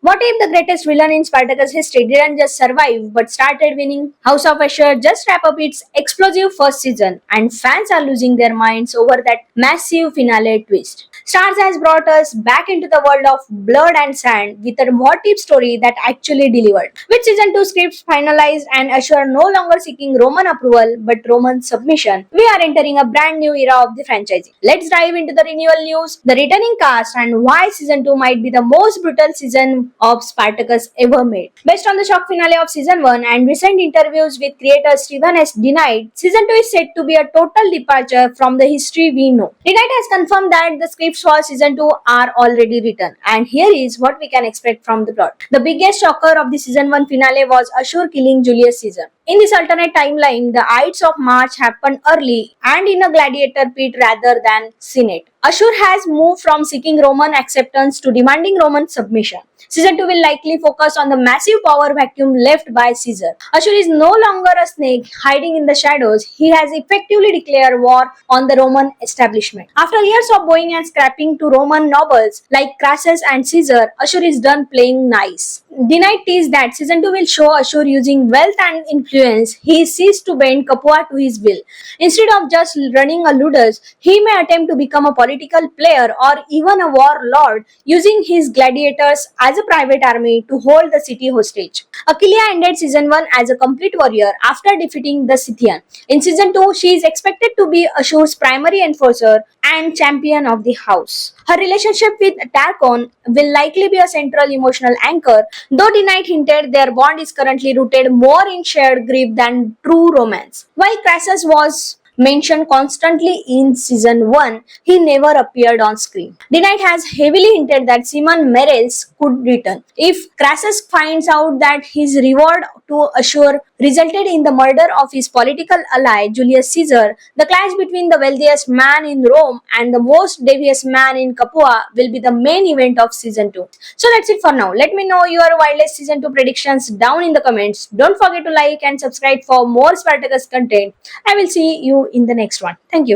What if the greatest villain in Spartacus history didn't just survive but started winning? House of Usher just wrapped up its explosive first season, and fans are losing their minds over that massive finale twist. Stars has brought us back into the world of blood and sand with a what if story that actually delivered. With season 2 scripts finalized and Usher no longer seeking Roman approval but Roman submission, we are entering a brand new era of the franchise. Let's dive into the renewal news, the returning cast, and why season 2 might be the most brutal season of Spartacus ever made. Based on the shock finale of season 1 and recent interviews with creator Steven S. Denied, season 2 is said to be a total departure from the history we know. Denied has confirmed that the scripts for season 2 are already written, and here is what we can expect from the plot. The biggest shocker of the season 1 finale was Ashur killing Julius Caesar. In this alternate timeline, the Ides of March happened early and in a gladiator pit rather than Senate. Ashur has moved from seeking Roman acceptance to demanding Roman submission. Season 2 will likely focus on the massive power vacuum left by Caesar. Ashur is no longer a snake hiding in the shadows. He has effectively declared war on the Roman establishment. After years of bowing and scrapping to Roman nobles like Crassus and Caesar, Ashur is done playing nice. Denied teased that season 2 will show Ashur using wealth and influence. He ceased to bend Capua to his will. Instead of just running a ludus, he may attempt to become a political player or even a warlord, using his gladiators as a private army to hold the city hostage. Aquileia ended season 1 as a complete warrior after defeating the Scythian. In season 2, she is expected to be Ashur's primary enforcer and champion of the house. Her relationship with Tarchon will likely be a central emotional anchor, though Denied hinted their bond is currently rooted more in shared grief than true romance. While Crassus was mentioned constantly in season 1, he never appeared on screen. Denied has heavily hinted that Simon Meres could return. If Crassus finds out that his reward to Ashur resulted in the murder of his political ally Julius Caesar, the clash between the wealthiest man in Rome and the most devious man in Capua will be the main event of season 2. So that's it for now. Let me know your wildest season 2 predictions down in the comments. Don't forget to like and subscribe for more Spartacus content. I will see you in the next one. Thank you.